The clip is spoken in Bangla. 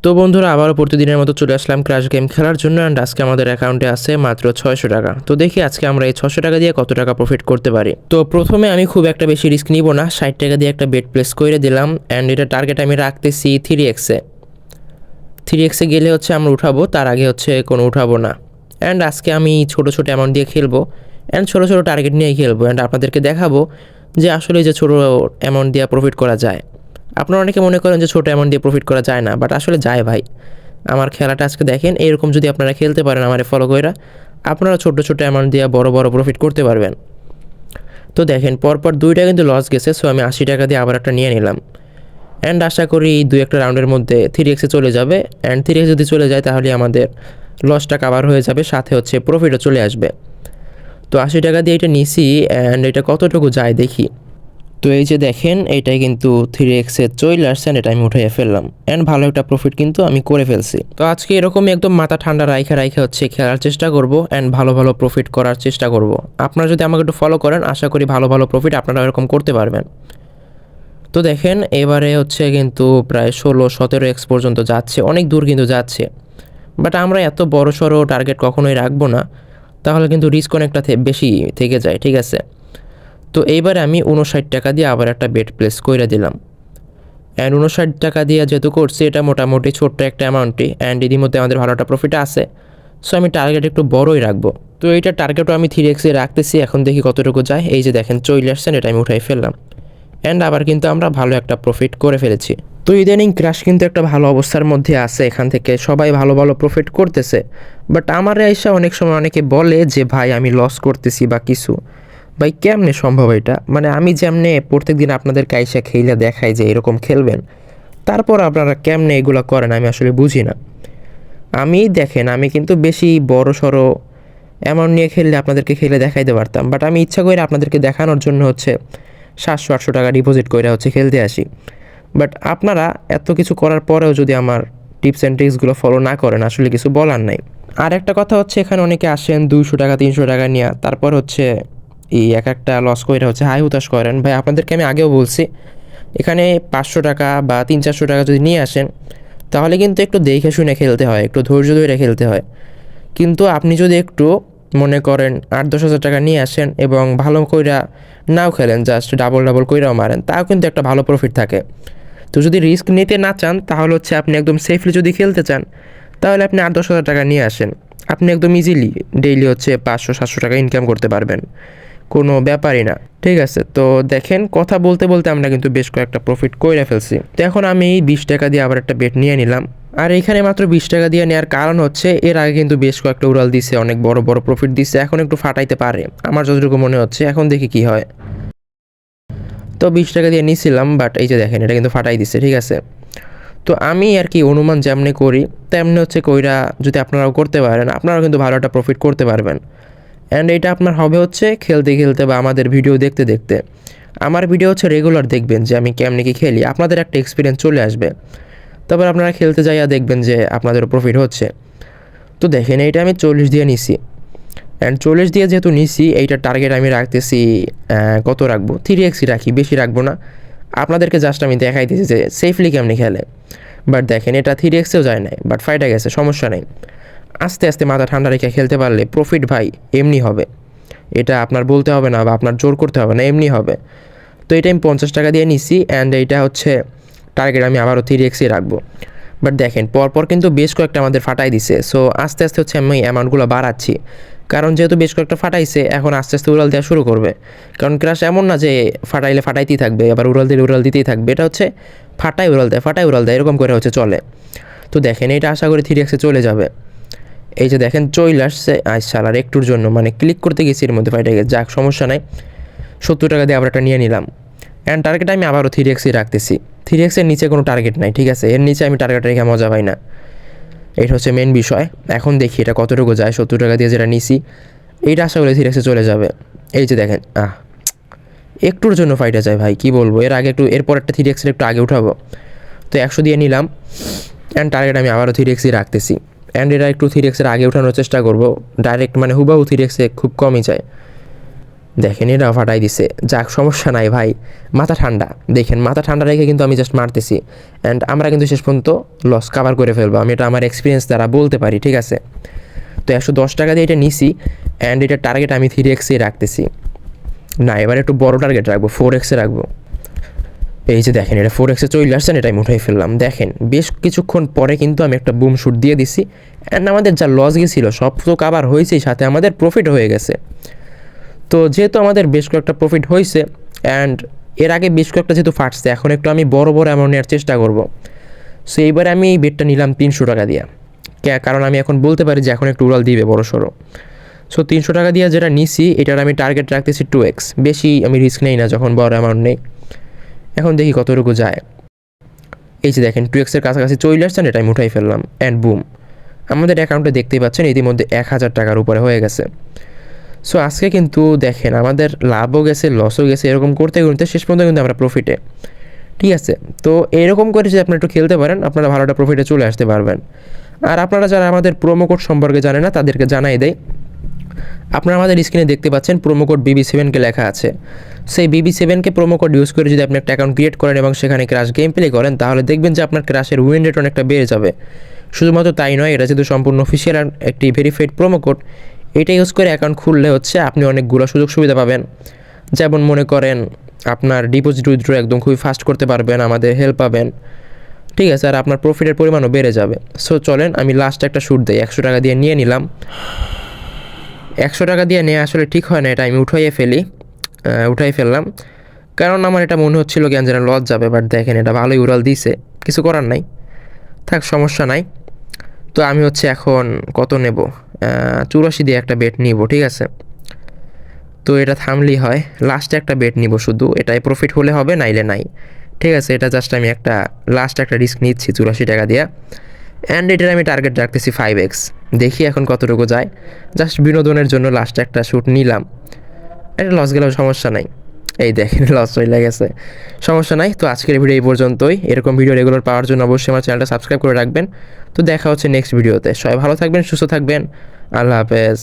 তো বন্ধুরা আবারও প্রতিদিনের মতো চলে আসলাম ক্র্যাশ গেম খেলার জন্য। অ্যান্ড আজকে আমাদের অ্যাকাউন্টে আছে মাত্র 600 টাকা। তো দেখি আজকে আমরা এই 600 টাকা দিয়ে কত টাকা প্রফিট করতে পারি। তো প্রথমে আমি খুব একটা বেশি রিস্ক নিব না, 60 টাকা দিয়ে একটা বেট প্লেস করে দিলাম। অ্যান্ড এটা টার্গেট আমি রাখতেছি 3x গেলে হচ্ছে আমরা উঠাবো, তার আগে হচ্ছে কোনো উঠাবো না। অ্যান্ড আজকে আমি ছোটো ছোটো অ্যামাউন্ট দিয়ে খেলবো, অ্যান্ড ছোটো ছোটো টার্গেট নিয়ে খেলবো। অ্যান্ড আপনাদেরকে দেখাবো যে আসলে যে ছোটো অ্যামাউন্ট দিয়ে প্রফিট করা যায়। আপনারা অনেকে মনে করেন যে ছোটো অ্যামাউন্ট দিয়ে প্রফিট করা যায় না, বাট আসলে যায় ভাই। আমার খেলাটা আজকে দেখেন, এরকম যদি আপনারা খেলতে পারেন আমারে ফলো করে, আপনারা ছোটো ছোটো অ্যামাউন্ট দিয়ে বড় বড় প্রফিট করতে পারবেন। তো দেখেন পরপর দুইটা কিন্তু লস গেছে, সো আমি 80 টাকা দিয়ে আবার একটা নিয়ে নিলাম। অ্যান্ড আশা করি দুই একটা রাউন্ডের মধ্যে 3x চলে যাবে। অ্যান্ড 3x যদি চলে যায় তাহলে আমাদের লসটা কাভার হয়ে যাবে, সাথে হচ্ছে প্রফিটও চলে আসবে। তো 80 টাকা দিয়ে এটা নিছি। অ্যান্ড এটা কতটুকু যায় দেখি। তো এই যে দেখেন, এইটাই কিন্তু 3x চলে আসছে, এটা আমি উঠাইয়া ফেললাম। অ্যান্ড ভালো একটা প্রফিট কিন্তু আমি করে ফেলছি। তো আজকে এরকমই একদম মাথা ঠান্ডা রাইখা হচ্ছে খেলার চেষ্টা করব, অ্যান্ড ভালো ভালো প্রফিট করার চেষ্টা করব। আপনারা যদি আমাকে একটু ফলো করেন, আশা করি ভালো ভালো প্রফিট আপনারা এরকম করতে পারবেন। তো দেখেন এবারে হচ্ছে কিন্তু প্রায় 16-17x পর্যন্ত যাচ্ছে, অনেক দূর কিন্তু যাচ্ছে। বাট আমরা এত বড় সড়ো টার্গেট কখনোই রাখবো না, তাহলে কিন্তু রিস্ক অনেকটা বেশি থেকে যায়, ঠিক আছে। তো এইবারে আমি 59 টাকা দিয়ে আবার একটা বেট প্লেস করে দিলাম। অ্যান্ড 59 টাকা দিয়ে যেহেতু করছি, এটা মোটামুটি ছোট্ট একটা অ্যামাউন্টই, অ্যান্ড এর মধ্যে আমাদের ভালো একটা প্রফিট আছে। সো আমি টার্গেট একটু বড়ই রাখবো। তো এইটা টার্গেটও আমি 3x রাখতেছি, এখন দেখি কতটুকু যায়। এই যে দেখেন চলে আসছেন, এটা আমি উঠাই ফেললাম। অ্যান্ড আবার কিন্তু আমরা ভালো একটা প্রফিট করে ফেলেছি। তো ইদানিং ক্র্যাশ কিন্তু একটা ভালো অবস্থার মধ্যে আছে, এখান থেকে সবাই ভালো ভালো প্রফিট করতেছে। বাট আমার এসে অনেক সময় অনেকে বলে যে ভাই আমি লস করতেছি বা কিছু। ভাই কেমনে সম্ভব এটা? মানে আমি যেমনে প্রত্যেক দিন আপনাদের কাইসা খেইলা দেখাই যে এরকম খেলবেন, তারপর আপনারা কেমনে এগুলো করেন আমি আসলে বুঝি না। আমি দেখেন, আমি কিন্তু বেশি বড় সড়ো অ্যামাউন্ট নিয়ে খেললে আপনাদেরকে খেলে দেখাইতে পারতাম, বাট আমি ইচ্ছা করে আপনাদেরকে দেখানোর জন্য হচ্ছে 700-800 টাকা ডিপোজিট করে হচ্ছে খেলতে আসি। বাট আপনারা এত কিছু করার পরেও যদি আমার টিপস অ্যান্ড ট্রিক্সগুলো ফলো না করেন, আসলে কিছু বলার নাই। আর একটা কথা হচ্ছে, এখানে অনেকে আসেন 200 টাকা 300 টাকা নিয়ে, তারপর হচ্ছে এই এক একটা লস করে হচ্ছে হাই হুতাশ করেন। ভাই আপনাদেরকে আমি আগেও বলছি, এখানে 500 টাকা বা 300-400 টাকা যদি নিয়ে আসেন, তাহলে কিন্তু একটু দেখে শুনে খেলতে হয়, একটু ধৈর্য ধরে খেলতে হয়। কিন্তু আপনি যদি একটু মনে করেন 8-10 হাজার টাকা নিয়ে আসেন এবং ভালো কইরা নাও খেলেন, জাস্ট ডাবল ডাবল কইরাও মারেন, তাও কিন্তু একটা ভালো প্রফিট থাকে। তো যদি রিস্ক নিতে না চান, তাহলে হচ্ছে আপনি একদম সেফলি যদি খেলতে চান, তাহলে আপনি 8-10 হাজার টাকা নিয়ে আসেন। আপনি একদম ইজিলি ডেইলি হচ্ছে 500-700 টাকা ইনকাম করতে পারবেন, কোনো ব্যাপারই না, ঠিক আছে। তো দেখেন কথা বলতে বলতে আমরা কিন্তু বেশ কয়েকটা প্রফিট করে ফেলছি। তো এখন আমি 20 টাকা দিয়ে আবার একটা বেট নিয়ে নিলাম। আর এখানে মাত্র 20 টাকা দিয়ে নেওয়ার কারণ হচ্ছে, এর আগে কিন্তু বেশ কয়েকটা উড়াল দিছে, অনেক বড় বড় প্রফিট দিছে, এখন একটু ফাটাইতে পারে আমার যতটুকু মনে হচ্ছে। এখন দেখি কি হয়। তো 20 টাকা দিয়ে নিয়েছিলাম, বাট এই যে দেখেন এটা কিন্তু ফাটাই দিছে, ঠিক আছে। তো আমি আর কি অনুমান যেমনি করি তেমনি হচ্ছে কইরা যদি আপনারাও করতে পারেন, আপনারাও কিন্তু ভালো একটা প্রফিট করতে পারবেন। অ্যান্ড এটা আপনার হবে হচ্ছে খেলতে খেলতে বা আমাদের ভিডিও দেখতে দেখতে। আমার ভিডিও হচ্ছে রেগুলার দেখবেন যে আমি কেমনি কি খেলি, আপনাদের একটা এক্সপিরিয়েন্স চলে আসবে। তারপর আপনারা খেলতে যাইয়া দেখবেন যে আপনাদেরও প্রফিট হচ্ছে। তো দেখেন এইটা আমি 40 দিয়ে নিছি। অ্যান্ড 40 দিয়ে যেহেতু নিছি, এইটার টার্গেট আমি রাখতেছি কত রাখবো, 3x রাখি, বেশি রাখবো না। আপনাদেরকে জাস্ট আমি দেখাইতেছি যে সেফলি কেমনি খেলে। বাট দেখেন এটা 3xও যায় নাই, বাট ফাইটা গেছে, সমস্যা নেই। আস্তে আস্তে মাথা ঠান্ডা রেখে খেলতে পারলে প্রফিট ভাই এমনি হবে। এটা আপনার বলতে হবে না বা আপনার জোর করতে হবে না, এমনি হবে। তো এটা আমি 50 টাকা দিয়ে নিছি। অ্যান্ড এইটা হচ্ছে টার্গেট আমি আবারও 3x রাখবো। বাট দেখেন পরপর কিন্তু বেশ কয়েকটা আমাদের ফাটাই দিছে। সো আস্তে আস্তে হচ্ছে আমি অ্যামাউন্টগুলো বাড়াচ্ছি, কারণ যেহেতু বেশ কয়েকটা ফাটাইছে, এখন আস্তে আস্তে উড়াল দেওয়া শুরু করবে। কারণ ক্রাশ এমন না যে ফাটাইলে ফাটাইতেই থাকবে, আবার উড়াল দিলে উড়াল দিতেই থাকবে। এটা হচ্ছে ফাটাই উড়াল দেয়, ফাটাই উড়াল দেয়, এরকম করে হচ্ছে চলে। তো দেখেন এটা আশা করি 3x চলে যাবে। এই যে দেখেন চলে আসছে। আচ্ছা আর একটুর জন্য মানে ক্লিক করতে গেছি, এর মধ্যে ফাইটে গেছে, যাক সমস্যা নাই। 70 টাকা দিয়ে আবার একটা নিয়ে নিলাম। অ্যান্ড টার্গেট আমি আবারও 3x রাখতেছি। 3x নিচে কোনো টার্গেট নাই, ঠিক আছে। এর নিচে আমি টার্গেট রেখে মজা পাই না, এটা হচ্ছে মেন বিষয়। এখন দেখি এটা কতটুকু যায়। 70 টাকা দিয়ে যেটা নিছি, এইটা আশা করি 3x চলে যাবে। এই যে দেখেন একটুর জন্য ফাইটে যায় ভাই, কি বলবো। এর আগে একটু, এরপর একটা 3x একটু আগে উঠাবো। তো 100 দিয়ে নিলাম। অ্যান্ড টার্গেট আমি আবারও 3x রাখতেছি। অ্যান্ড এটা একটু 3x আগে উঠানোর চেষ্টা করব। ডাইরেক্ট মানে হুবাহু 3x খুব কমই যায়। দেখেন এটাও ফাটাই দিছে, যাক সমস্যা নাই ভাই, মাথা ঠান্ডা। দেখেন মাথা ঠান্ডা রেখে কিন্তু আমি জাস্ট মারতেছি, অ্যান্ড আমরা কিন্তু শেষ পর্যন্ত লস কাভার করে ফেলবো, আমি এটা আমার এক্সপিরিয়েন্স দ্বারা বলতে পারি, ঠিক আছে। তো 110 টাকা দিয়ে এটা নিছি, অ্যান্ড এটার টার্গেট আমি 3x রাখতেছি। না, এবার একটু বড় টার্গেট রাখবো, 4x রাখবো। এই যে দেখেন এটা 4x চলে আসছেন, এটা আমি উঠাই ফেললাম। দেখেন বেশ কিছুক্ষণ পরে কিন্তু আমি একটা বুম শুট দিয়ে দিছি, অ্যান্ড আমাদের যা লস গেছিলো সব তো কাভার হয়েছেই, সাথে আমাদের প্রফিট হয়ে গেছে। তো যেহেতু আমাদের বেশ কয়েকটা প্রফিট হয়েছে, অ্যান্ড এর আগে বেশ কয়েকটা যেহেতু ফাটছে, এখন একটু আমি বড় অ্যামাউন্ট নেওয়ার চেষ্টা করব। সো এইবারে আমি এই বেটটা নিলাম 300 টাকা দিয়ে, কারণ আমি এখন বলতে পারি যে এখন একটু উড়াল দিবে বড় সড়ো। সো 300 টাকা দিয়ে যেটা নিছি এটার আমি টার্গেট রাখতেছি 2x, বেশি আমি রিস্ক নেই না যখন বড় অ্যামাউন্ট নেই। এখন দেখি কতটুকু যায়। এই যে দেখেন 2x কাছাকাছি চলে আসছেন, এটা আমি উঠাই ফেললাম, অ্যান্ড বুম, আমাদের অ্যাকাউন্টে দেখতেই পাচ্ছেন ইতিমধ্যে 1000 টাকার উপরে হয়ে গেছে। সো আজকে কিন্তু দেখেন আমাদের লাভও গেছে, লসও গেছে, এরকম করতে করতে শেষ পর্যন্ত কিন্তু আমরা প্রফিটে, ঠিক আছে। তো এরকম করে যদি আপনারা একটু খেলতে পারেন, আপনারা ভালোটা প্রফিটে চলে আসতে পারবেন। আর আপনারা যারা আমাদের প্রোমো কোড সম্পর্কে জানেন না, তাদেরকে জানাই দেয়, আপনারা আমাদের স্ক্রিনে দেখতে পাচ্ছেন প্রোমো কোড BB7কে লেখা আছে। সেই BB7কে প্রোমো কোড ইউজ করে যদি আপনি একটা অ্যাকাউন্ট ক্রিয়েট করেন এবং সেখানে ক্র্যাশ গেম প্লে করেন, তাহলে দেখবেন যে আপনার ক্র্যাশের উইন রেট অনেকটা বেড়ে যাবে। শুধুমাত্র তাই নয়, এটা যেহেতু সম্পূর্ণ অফিসিয়াল একটি ভেরিফাইড প্রোমো কোড, এটা ইউজ করে অ্যাকাউন্ট খুললে হচ্ছে আপনি অনেকগুলো সুযোগ সুবিধা পাবেন। যেমন মনে করেন আপনার ডিপোজিট উইথড্র একদম খুবই ফাস্ট করতে পারবেন, আমাদের হেল্প পাবেন, ঠিক আছে, আর আপনার প্রফিটের পরিমাণও বেড়ে যাবে। সো চলেন আমি লাস্ট একটা শ্যুট দিই, 100 টাকা দিয়ে নিয়ে নিলাম। 100 টাকা দিয়ে নেওয়া আসলে ঠিক হয় না, এটা আমি উঠাই ফেললাম, কারণ আমার এটা মনে হচ্ছিল জ্ঞান যেন লস যাবে। বাট দেখেন এটা ভালোই উড়াল দিছে, কিছু করার নাই, থাক সমস্যা নাই। তো আমি হচ্ছে এখন কত নেব, 84 দিয়ে একটা বেট নিব, ঠিক আছে। তো এটা থামলেই হয়, লাস্টে একটা বেট নিব শুধু, এটাই প্রফিট হলে হবে, নাইলে নাই, ঠিক আছে। এটা জাস্ট আমি লাস্ট একটা রিস্ক নিচ্ছি 84 টাকা দিয়ে, অ্যান্ড এটার আমি টার্গেট রাখতেছি 5x। দেখি এখন কতটুকু যায়, জাস্ট বিনোদনের জন্য লাস্টে একটা শ্যুট নিলাম। এটা লস গেলেও সমস্যা নাই, এই দেখেন লস চলে গেছে, সমস্যা নাই। তো আজকের ভিডিও এই পর্যন্তই। এরকম ভিডিও রেগুলার পাওয়ার জন্য অবশ্যই আমার চ্যানেলটা সাবস্ক্রাইব করে রাখবেন। তো দেখা হচ্ছে নেক্সট ভিডিওতে, সবাই ভালো থাকবেন, সুস্থ থাকবেন, আল্লাহ হাফেজ।